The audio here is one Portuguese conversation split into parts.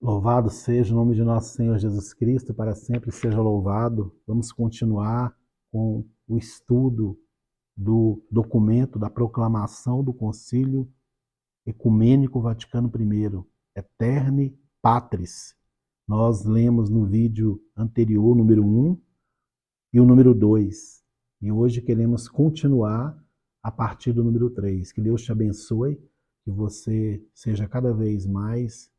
Louvado seja o nome de nosso Senhor Jesus Cristo, para sempre seja louvado. Vamos continuar com o estudo do documento da proclamação do Concílio Ecumênico Vaticano I, Aeterni Patris. Nós lemos no vídeo anterior, número 1 e o número 2. E hoje queremos continuar a partir do número 3. Que Deus te abençoe, que você seja cada vez mais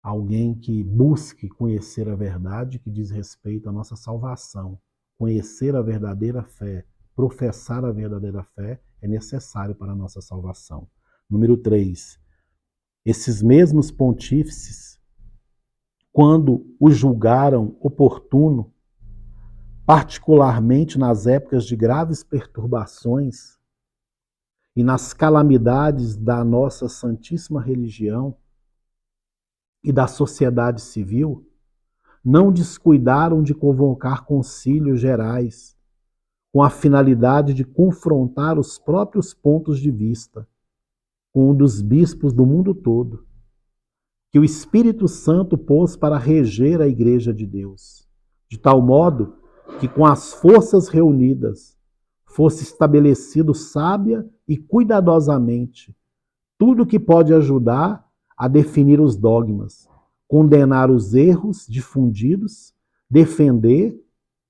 alguém que busque conhecer a verdade que diz respeito à nossa salvação. Conhecer a verdadeira fé, professar a verdadeira fé é necessário para a nossa salvação. Número 3. Esses mesmos pontífices, quando o julgaram oportuno, particularmente nas épocas de graves perturbações e nas calamidades da nossa santíssima religião e da sociedade civil, não descuidaram de convocar concílios gerais, com a finalidade de confrontar os próprios pontos de vista com o dos bispos do mundo todo, que o Espírito Santo pôs para reger a Igreja de Deus, de tal modo que com as forças reunidas fosse estabelecido sábia e cuidadosamente tudo que pode ajudar a definir os dogmas, condenar os erros difundidos, defender,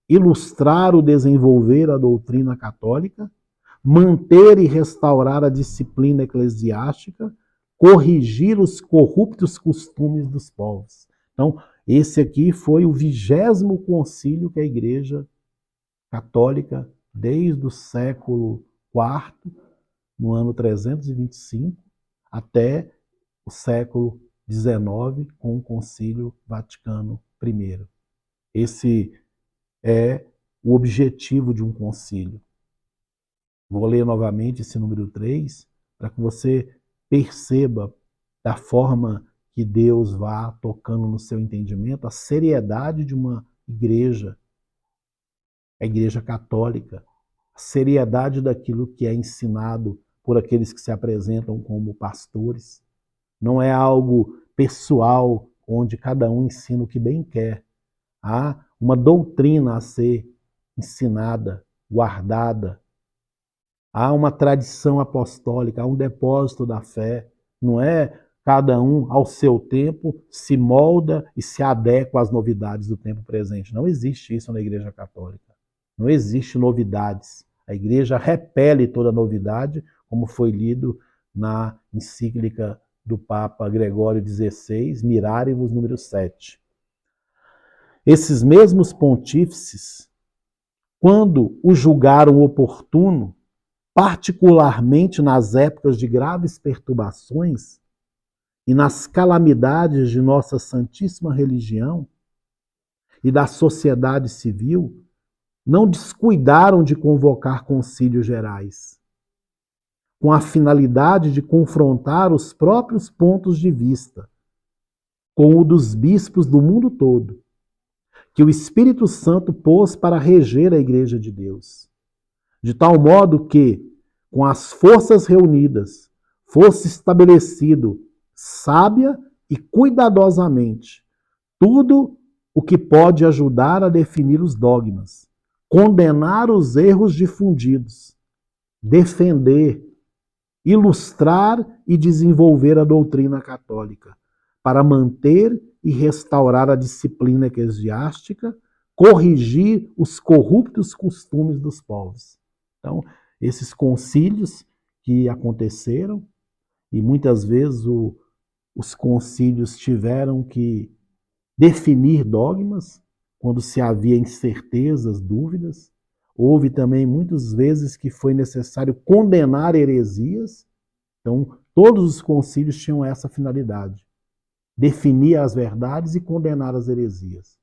ilustrar o desenvolver a doutrina católica, manter e restaurar a disciplina eclesiástica, corrigir os corruptos costumes dos povos. Então, esse aqui foi o 20º concílio que a Igreja Católica, desde o século IV, no ano 325, até o século XIX, com o Concílio Vaticano I. Esse é o objetivo de um concílio. Vou ler novamente esse número 3, para que você perceba da forma que Deus vá tocando no seu entendimento a seriedade de uma igreja, a Igreja Católica, a seriedade daquilo que é ensinado por aqueles que se apresentam como pastores. Não é algo pessoal, onde cada um ensina o que bem quer. Há uma doutrina a ser ensinada, guardada. Há uma tradição apostólica, há um depósito da fé. Não é cada um, ao seu tempo, se molda e se adequa às novidades do tempo presente. Não existe isso na Igreja Católica. Não existe novidades. A Igreja repele toda novidade, como foi lido na encíclica do Papa Gregório XVI, Miraribus, número 7. Esses mesmos pontífices, quando o julgaram oportuno, particularmente nas épocas de graves perturbações e nas calamidades de nossa santíssima religião e da sociedade civil, não descuidaram de convocar concílios gerais, com a finalidade de confrontar os próprios pontos de vista com o dos bispos do mundo todo, que o Espírito Santo pôs para reger a Igreja de Deus, de tal modo que, com as forças reunidas, fosse estabelecido sábia e cuidadosamente tudo o que pode ajudar a definir os dogmas, condenar os erros difundidos, defender, ilustrar e desenvolver a doutrina católica, para manter e restaurar a disciplina eclesiástica, corrigir os corruptos costumes dos povos. Então, esses concílios que aconteceram, e muitas vezes os concílios tiveram que definir dogmas, quando se havia incertezas, dúvidas. Houve também muitas vezes que foi necessário condenar heresias. Então, todos os concílios tinham essa finalidade: definir as verdades e condenar as heresias.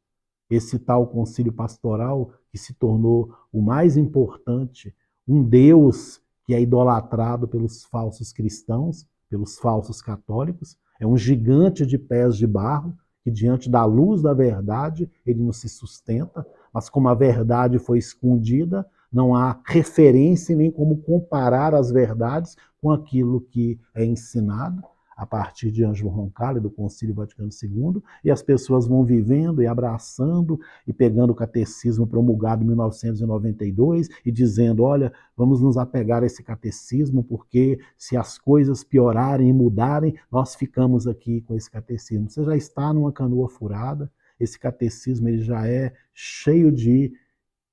Esse tal concílio pastoral, que se tornou o mais importante, um Deus que é idolatrado pelos falsos cristãos, pelos falsos católicos, é um gigante de pés de barro, que diante da luz da verdade ele não se sustenta, mas como a verdade foi escondida, não há referência nem como comparar as verdades com aquilo que é ensinado. a partir de Ângelo Roncalli, do Concílio Vaticano II, e as pessoas vão vivendo e abraçando e pegando o catecismo promulgado em 1992 e dizendo, olha, vamos nos apegar a esse catecismo, porque se as coisas piorarem e mudarem, nós ficamos aqui com esse catecismo. Você já está numa canoa furada, esse catecismo ele já é cheio de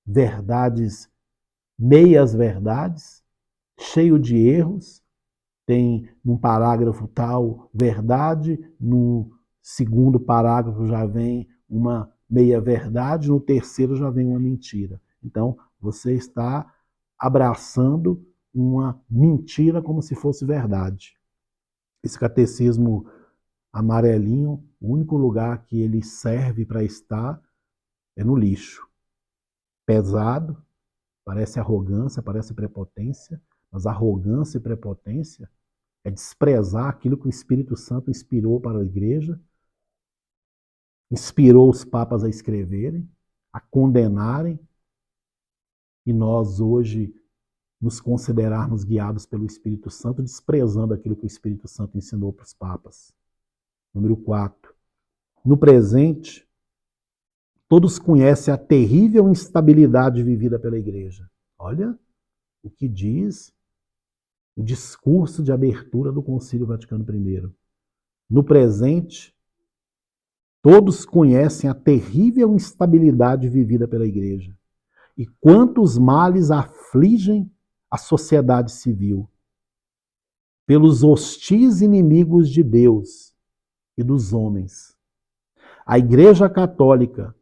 verdades, meias verdades, cheio de erros. Tem num parágrafo tal verdade, no segundo parágrafo já vem uma meia verdade, no terceiro já vem uma mentira. Então, você está abraçando uma mentira como se fosse verdade. Esse catecismo amarelinho, o único lugar que ele serve para estar é no lixo. Pesado, parece arrogância, parece prepotência, mas arrogância e prepotência é desprezar aquilo que o Espírito Santo inspirou para a igreja, inspirou os papas a escreverem, a condenarem, e nós hoje nos considerarmos guiados pelo Espírito Santo, desprezando aquilo que o Espírito Santo ensinou para os papas. Número 4. No presente, todos conhecem a terrível instabilidade vivida pela igreja. Olha o que diz o discurso de abertura do Concílio Vaticano I. No presente, todos conhecem a terrível instabilidade vivida pela igreja e quantos males afligem a sociedade civil pelos hostis inimigos de Deus e dos homens. A Igreja Católica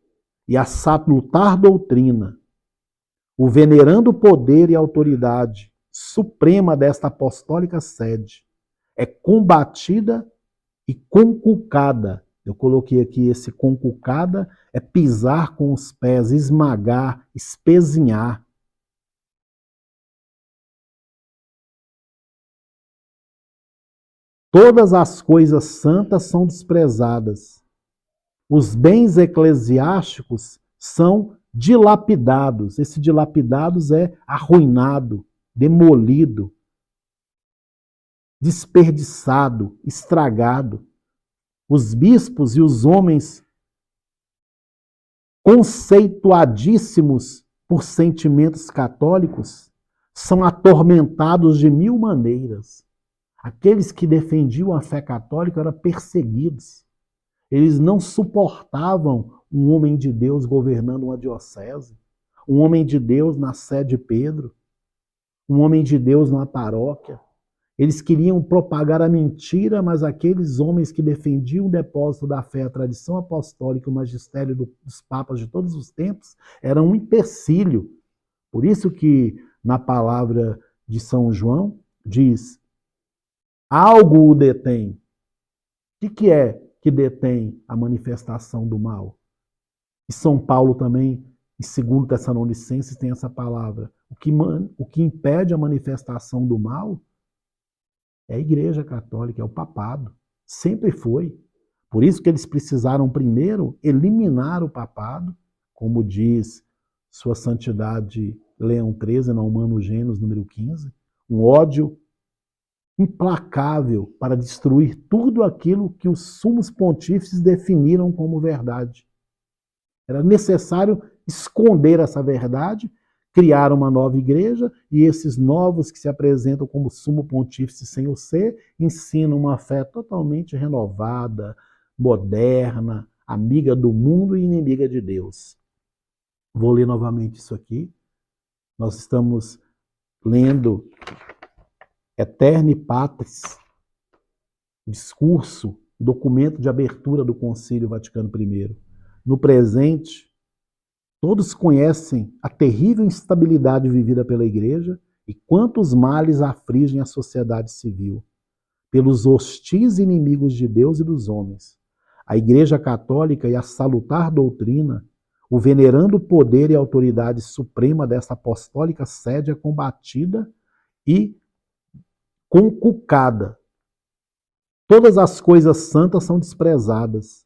e a salutar doutrina, o venerando poder e autoridade suprema desta apostólica sede, é combatida e conculcada. Eu coloquei aqui esse conculcada, é pisar com os pés, esmagar, espezinhar. Todas as coisas santas são desprezadas. Os bens eclesiásticos são dilapidados. Esse dilapidados é arruinado, demolido, desperdiçado, estragado. Os bispos e os homens conceituadíssimos por sentimentos católicos são atormentados de mil maneiras. Aqueles que defendiam a fé católica eram perseguidos. Eles não suportavam um homem de Deus governando uma diocese, um homem de Deus na sé de Pedro, um homem de Deus numa paróquia. Eles queriam propagar a mentira, mas aqueles homens que defendiam o depósito da fé, a tradição apostólica, o magistério dos papas de todos os tempos, eram um empecilho. Por isso que na palavra de São João diz, algo o detém. O que é que detém a manifestação do mal? E São Paulo também, em 2 Tessalonicenses, tem essa palavra. O que impede a manifestação do mal é a Igreja Católica, é o papado. Sempre foi. Por isso que eles precisaram primeiro eliminar o papado, como diz Sua Santidade Leão XIII, na Humano Gênesis, número 15, um ódio implacável para destruir tudo aquilo que os sumos pontífices definiram como verdade. Era necessário esconder essa verdade, criar uma nova igreja, e esses novos que se apresentam como sumo pontífice sem o ser, ensinam uma fé totalmente renovada, moderna, amiga do mundo e inimiga de Deus. Vou ler novamente isso aqui. Nós estamos lendo Aeterni Patris, discurso, documento de abertura do Concílio Vaticano I. No presente, todos conhecem a terrível instabilidade vivida pela Igreja e quantos males afligem a sociedade civil, pelos hostis inimigos de Deus e dos homens. A Igreja Católica e a salutar doutrina, o venerando poder e autoridade suprema desta apostólica sede é combatida e conculcada. Todas as coisas santas são desprezadas.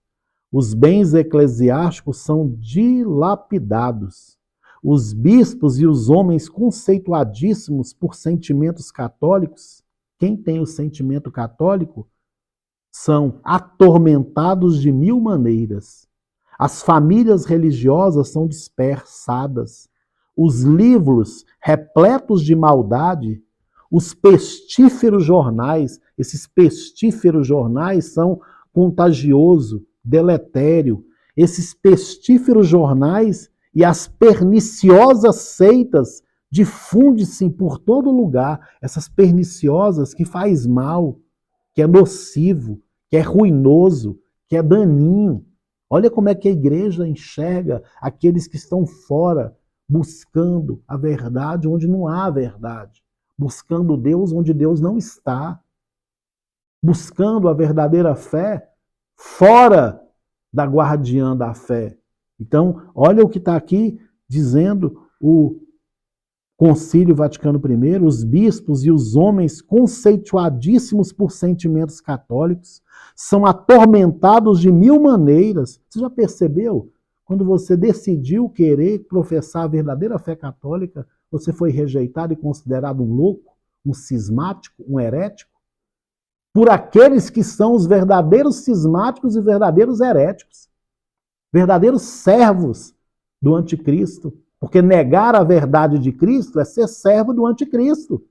Os bens eclesiásticos são dilapidados. Os bispos e os homens conceituadíssimos por sentimentos católicos, quem tem o sentimento católico são atormentados de mil maneiras. As famílias religiosas são dispersadas. Os livros repletos de maldade, os pestíferos jornais, esses pestíferos jornais são contagioso, deletério. Esses pestíferos jornais e as perniciosas seitas difundem-se por todo lugar. Essas perniciosas que faz mal, que é nocivo, que é ruinoso, que é daninho. Olha como é que a igreja enxerga aqueles que estão fora, buscando a verdade onde não há verdade, buscando Deus onde Deus não está, buscando a verdadeira fé fora da guardiã da fé. Então, olha o que está aqui dizendo o Concílio Vaticano I, os bispos e os homens conceituadíssimos por sentimentos católicos são atormentados de mil maneiras. Você já percebeu? Quando você decidiu querer professar a verdadeira fé católica, você foi rejeitado e considerado um louco, um cismático, um herético, por aqueles que são os verdadeiros cismáticos e verdadeiros heréticos, verdadeiros servos do anticristo. Porque negar a verdade de Cristo é ser servo do anticristo.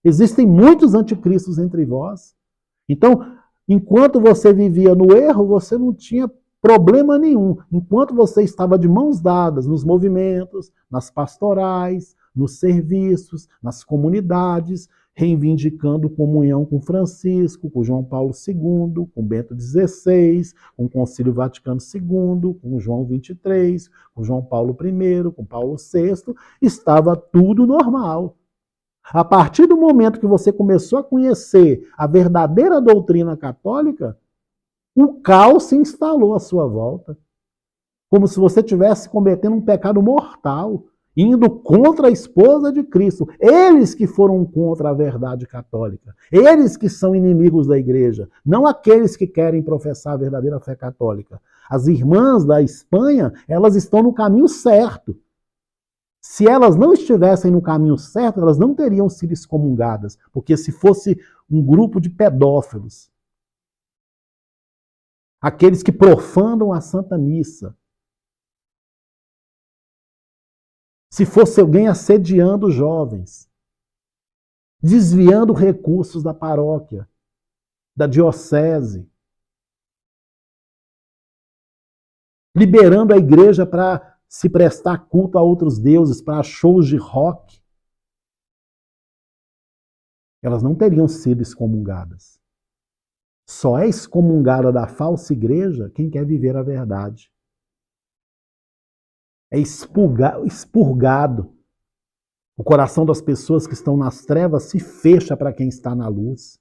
Existem muitos anticristos entre vós. Então, enquanto você vivia no erro, você não tinha problema nenhum. Enquanto você estava de mãos dadas nos movimentos, nas pastorais, nos serviços, nas comunidades, reivindicando comunhão com Francisco, com João Paulo II, com Bento XVI, com o Concílio Vaticano II, com João XXIII, com João Paulo I, com Paulo VI, estava tudo normal. A partir do momento que você começou a conhecer a verdadeira doutrina católica, o caos se instalou à sua volta. Como se você estivesse cometendo um pecado mortal, indo contra a esposa de Cristo. Eles que foram contra a verdade católica. Eles que são inimigos da igreja. Não aqueles que querem professar a verdadeira fé católica. As irmãs da Espanha, elas estão no caminho certo. Se elas não estivessem no caminho certo, elas não teriam sido excomungadas. Porque se fosse um grupo de pedófilos, aqueles que profanam a Santa Missa, se fosse alguém assediando jovens, desviando recursos da paróquia, da diocese, liberando a igreja para se prestar culto a outros deuses, para shows de rock, elas não teriam sido excomungadas. Só é excomungada da falsa igreja quem quer viver a verdade. É expurgado. O coração das pessoas que estão nas trevas se fecha para quem está na luz.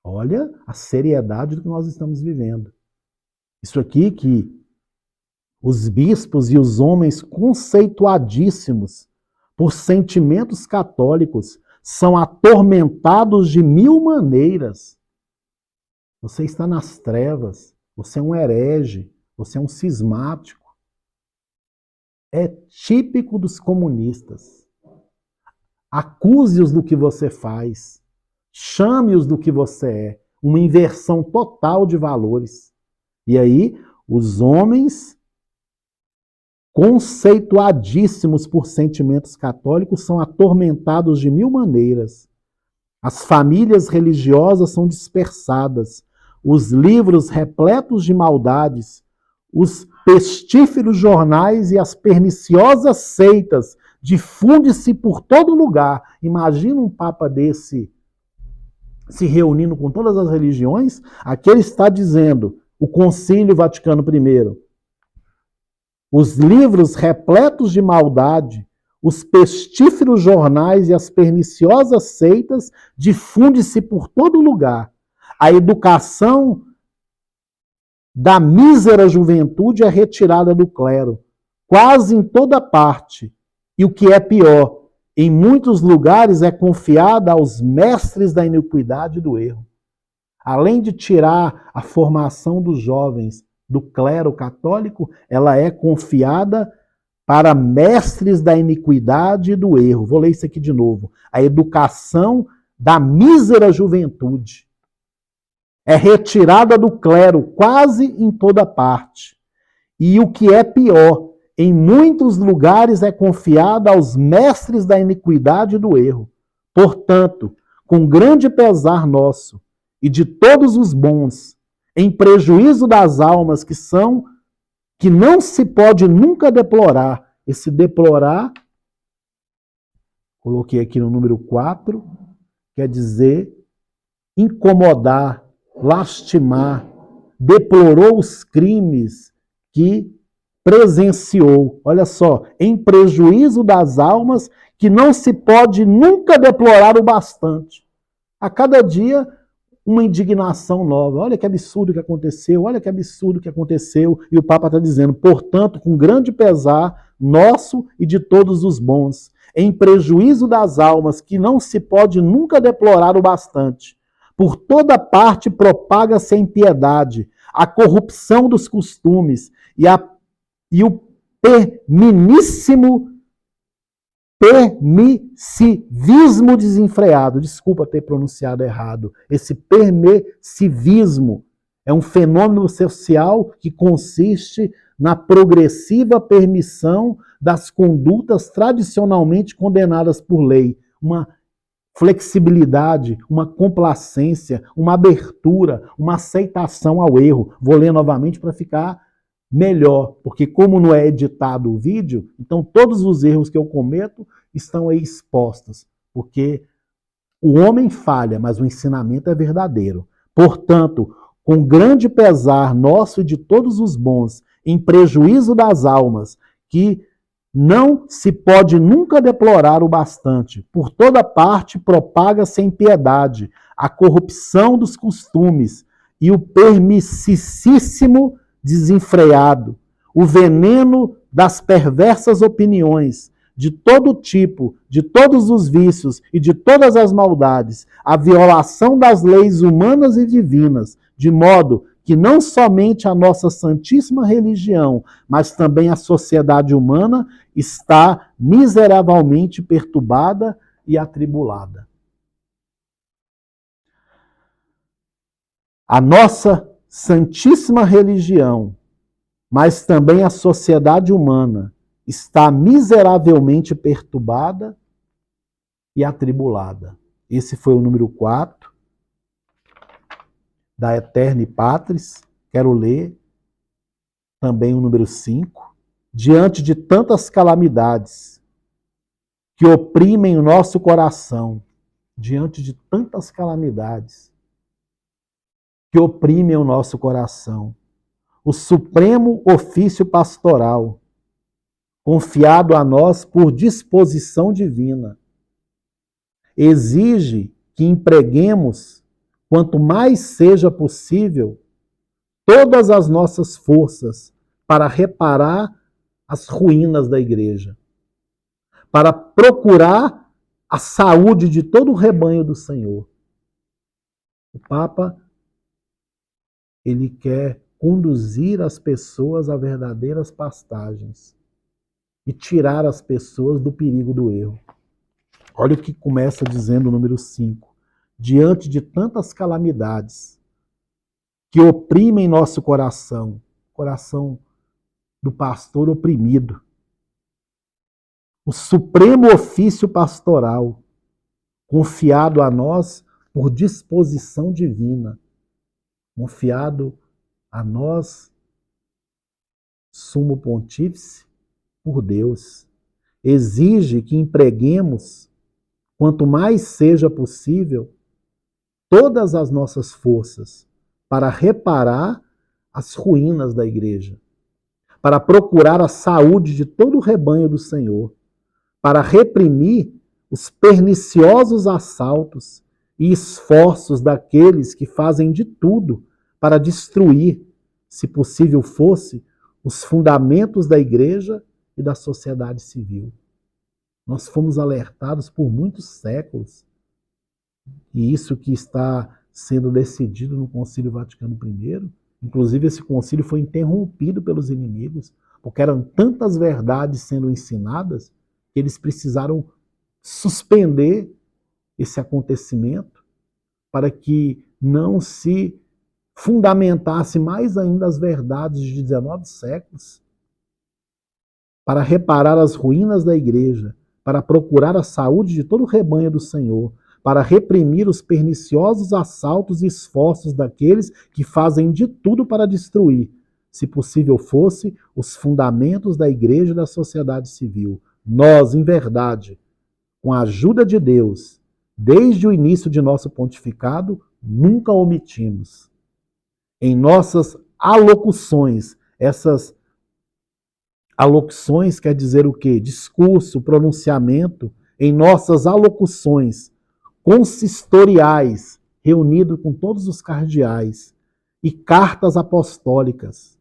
Olha a seriedade do que nós estamos vivendo. Isso aqui que os bispos e os homens conceituadíssimos por sentimentos católicos são atormentados de mil maneiras. Você está nas trevas, você é um herege, você é um cismático. É típico dos comunistas. Acuse-os do que você faz. Chame-os do que você é. Uma inversão total de valores. E aí, os homens conceituadíssimos por sentimentos católicos são atormentados de mil maneiras. As famílias religiosas são dispersadas. Os livros repletos de maldades, os pestíferos jornais e as perniciosas seitas difundem-se por todo lugar. Imagina um papa desse se reunindo com todas as religiões. Aqui ele está dizendo, o Concílio Vaticano I, os livros repletos de maldade, os pestíferos jornais e as perniciosas seitas difundem-se por todo lugar. A educação da mísera juventude é retirada do clero, quase em toda parte. E o que é pior, em muitos lugares é confiada aos mestres da iniquidade e do erro. Além de tirar a formação dos jovens do clero católico, ela é confiada para mestres da iniquidade e do erro. Vou ler isso aqui de novo. A educação da mísera juventude. é retirada do clero quase em toda parte. E o que é pior, em muitos lugares é confiada aos mestres da iniquidade e do erro. Portanto, com grande pesar nosso e de todos os bons, em prejuízo das almas que não se pode nunca deplorar. Esse deplorar, coloquei aqui no número 4, quer dizer incomodar, lastimar, deplorou os crimes que presenciou. Olha só, em prejuízo das almas que não se pode nunca deplorar o bastante. A cada dia, uma indignação nova. Olha que absurdo que aconteceu, olha que absurdo que aconteceu. E o Papa está dizendo, portanto, com grande pesar nosso e de todos os bons, em prejuízo das almas que não se pode nunca deplorar o bastante. Por toda parte propaga-se a impiedade, a corrupção dos costumes e o permissivismo desenfreado. Desculpa ter pronunciado errado. Esse permissivismo é um fenômeno social que consiste na progressiva permissão das condutas tradicionalmente condenadas por lei. Uma flexibilidade, uma complacência, uma abertura, uma aceitação ao erro. Vou ler novamente para ficar melhor, porque como não é editado o vídeo, então todos os erros que eu cometo estão aí expostos, porque o homem falha, mas o ensinamento é verdadeiro. Portanto, com grande pesar nosso e de todos os bons, em prejuízo das almas, que não se pode nunca deplorar o bastante. Por toda parte propaga-se a impiedade, a corrupção dos costumes e o permissíssimo desenfreado, o veneno das perversas opiniões, de todo tipo, de todos os vícios e de todas as maldades, a violação das leis humanas e divinas, de modo que não somente a nossa santíssima religião, mas também a sociedade humana está miseravelmente perturbada e atribulada. A nossa santíssima religião, mas também a sociedade humana, está miseravelmente perturbada e atribulada. Esse foi o número 4 da Aeterni Patris. Quero ler também o número 5. Diante de tantas calamidades que oprimem o nosso coração, diante de tantas calamidades que oprimem o nosso coração, o supremo ofício pastoral, confiado a nós por disposição divina, exige que empreguemos, quanto mais seja possível, todas as nossas forças para reparar as ruínas da igreja, para procurar a saúde de todo o rebanho do Senhor. O Papa, ele quer conduzir as pessoas a verdadeiras pastagens e tirar as pessoas do perigo do erro. Olha o que começa dizendo o número 5. Diante de tantas calamidades que oprimem nosso coração do pastor oprimido, o supremo ofício pastoral, confiado a nós por disposição divina, confiado a nós, sumo pontífice, por Deus, exige que empreguemos, quanto mais seja possível, todas as nossas forças para reparar as ruínas da igreja, para procurar a saúde de todo o rebanho do Senhor, para reprimir os perniciosos assaltos e esforços daqueles que fazem de tudo para destruir, se possível fosse, os fundamentos da igreja e da sociedade civil. Nós fomos alertados por muitos séculos, e isso que está sendo decidido no Concílio Vaticano I, inclusive esse concílio foi interrompido pelos inimigos, porque eram tantas verdades sendo ensinadas que eles precisaram suspender esse acontecimento para que não se fundamentasse mais ainda as verdades de 19 séculos, para reparar as ruínas da igreja, para procurar a saúde de todo o rebanho do Senhor, para reprimir os perniciosos assaltos e esforços daqueles que fazem de tudo para destruir, se possível fosse, os fundamentos da igreja e da sociedade civil. Nós, em verdade, com a ajuda de Deus, desde o início de nosso pontificado, nunca omitimos. Em nossas alocuções, essas alocuções quer dizer o quê? Discurso, pronunciamento. Em nossas alocuções consistoriais, reunido com todos os cardeais, e cartas apostólicas,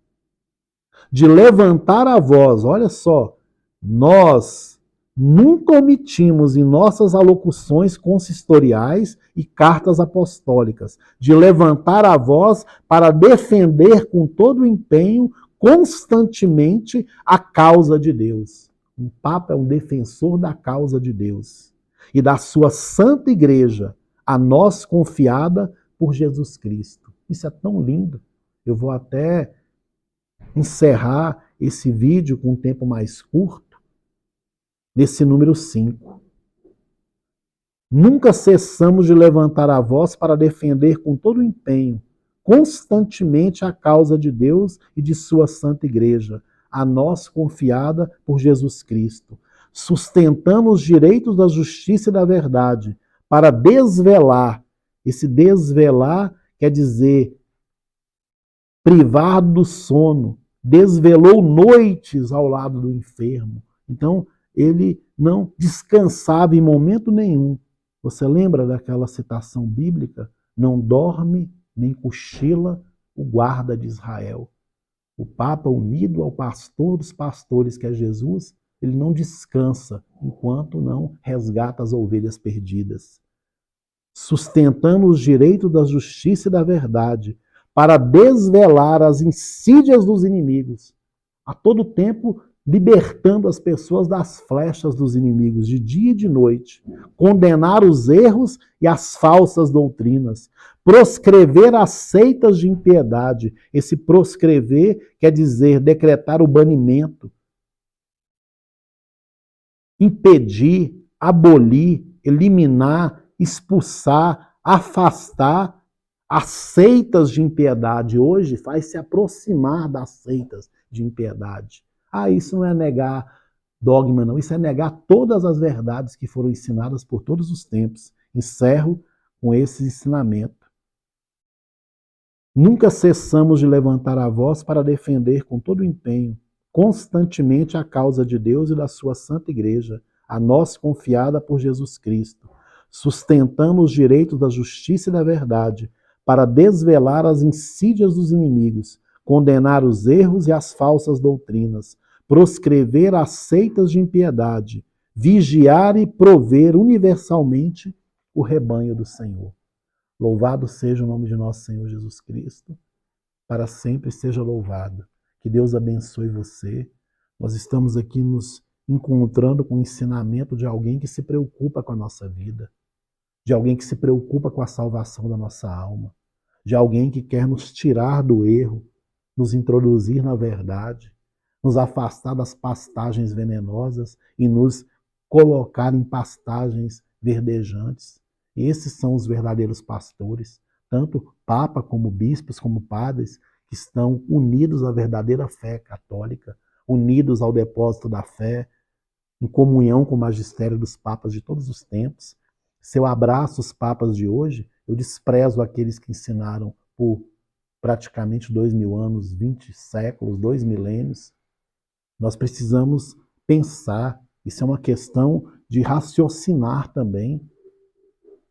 de levantar a voz, olha só, nós nunca omitimos em nossas alocuções consistoriais e cartas apostólicas, de levantar a voz para defender com todo o empenho, constantemente, a causa de Deus. Um Papa é um defensor da causa de Deus e da sua Santa Igreja, a nós confiada por Jesus Cristo. Isso é tão lindo. Eu vou até encerrar esse vídeo com um tempo mais curto, nesse número 5. Nunca cessamos de levantar a voz para defender com todo o empenho, constantemente, a causa de Deus e de sua Santa Igreja, a nós confiada por Jesus Cristo. Sustentamos os direitos da justiça e da verdade para desvelar. Esse desvelar quer dizer privado do sono, desvelou noites ao lado do enfermo. Então, ele não descansava em momento nenhum. Você lembra daquela citação bíblica? Não dorme nem cochila o guarda de Israel. O Papa, unido ao pastor dos pastores, que é Jesus, ele não descansa enquanto não resgata as ovelhas perdidas. Sustentando os direitos da justiça e da verdade, para desvelar as insídias dos inimigos, a todo tempo libertando as pessoas das flechas dos inimigos, de dia e de noite, condenar os erros e as falsas doutrinas, proscrever as seitas de impiedade. Esse proscrever quer dizer decretar o banimento, impedir, abolir, eliminar, expulsar, afastar as seitas de impiedade. Hoje faz se aproximar das seitas de impiedade. Isso não é negar dogma, não. Isso é negar todas as verdades que foram ensinadas por todos os tempos. Encerro com esse ensinamento. Nunca cessamos de levantar a voz para defender com todo o empenho, constantemente, a causa de Deus e da sua Santa Igreja, a nós confiada por Jesus Cristo. Sustentamos os direitos da justiça e da verdade, para desvelar as insídias dos inimigos, condenar os erros e as falsas doutrinas, proscrever as seitas de impiedade, vigiar e prover universalmente o rebanho do Senhor. Louvado seja o nome de nosso Senhor Jesus Cristo, para sempre seja louvado. Que Deus abençoe você. Nós estamos aqui nos encontrando com o ensinamento de alguém que se preocupa com a nossa vida, de alguém que se preocupa com a salvação da nossa alma, de alguém que quer nos tirar do erro, nos introduzir na verdade, nos afastar das pastagens venenosas e nos colocar em pastagens verdejantes. Esses são os verdadeiros pastores, tanto Papa como bispos, como padres, que estão unidos à verdadeira fé católica, unidos ao depósito da fé, em comunhão com o magistério dos papas de todos os tempos. Se eu abraço os papas de hoje, eu desprezo aqueles que ensinaram por praticamente 2000 anos, 20 séculos, 2 milênios. Nós precisamos pensar, isso é uma questão de raciocinar também.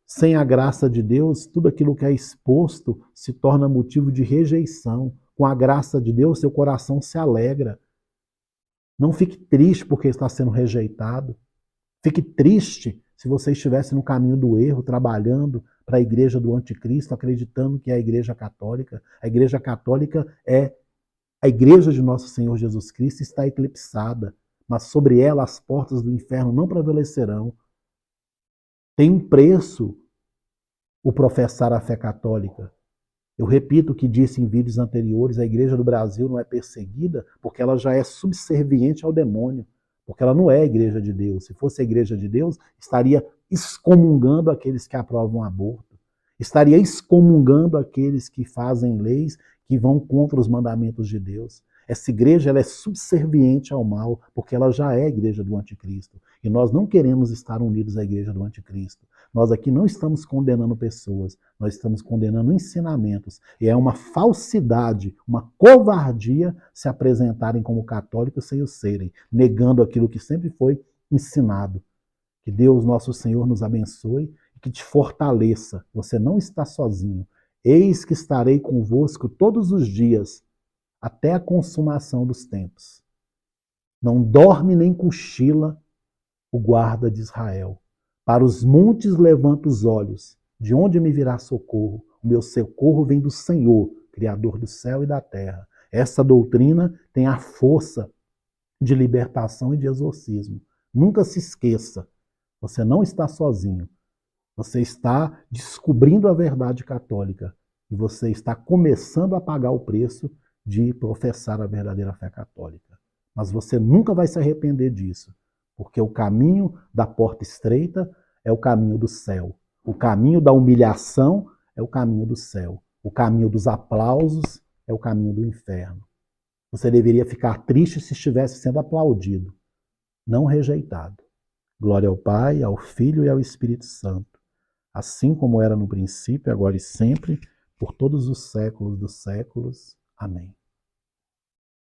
Sem a graça de Deus, tudo aquilo que é exposto se torna motivo de rejeição. Com a graça de Deus, seu coração se alegra. Não fique triste porque está sendo rejeitado. Fique triste se você estivesse no caminho do erro, trabalhando para a igreja do anticristo, acreditando que é a igreja católica. A igreja católica é a igreja de nosso Senhor Jesus Cristo, está eclipsada, mas sobre ela as portas do inferno não prevalecerão. Tem um preço o professar a fé católica. Eu repito o que disse em vídeos anteriores, a igreja do Brasil não é perseguida porque ela já é subserviente ao demônio, porque ela não é a igreja de Deus. Se fosse a igreja de Deus, estaria excomungando aqueles que aprovam o aborto, estaria excomungando aqueles que fazem leis que vão contra os mandamentos de Deus. Essa igreja ela é subserviente ao mal, porque ela já é a igreja do anticristo. E nós não queremos estar unidos à igreja do anticristo. Nós aqui não estamos condenando pessoas, nós estamos condenando ensinamentos. E é uma falsidade, uma covardia se apresentarem como católicos sem o serem, negando aquilo que sempre foi ensinado. Que Deus, nosso Senhor, nos abençoe e que te fortaleça. Você não está sozinho. Eis que estarei convosco todos os dias, até a consumação dos tempos. Não dorme nem cochila o guarda de Israel. Para os montes levanta os olhos. De onde me virá socorro? O meu socorro vem do Senhor, Criador do céu e da terra. Essa doutrina tem a força de libertação e de exorcismo. Nunca se esqueça, você não está sozinho. Você está descobrindo a verdade católica e você está começando a pagar o preço de professar a verdadeira fé católica. Mas você nunca vai se arrepender disso, porque o caminho da porta estreita é o caminho do céu. O caminho da humilhação é o caminho do céu. O caminho dos aplausos é o caminho do inferno. Você deveria ficar triste se estivesse sendo aplaudido, não rejeitado. Glória ao Pai, ao Filho e ao Espírito Santo, assim como era no princípio, agora e sempre, por todos os séculos dos séculos. Amém.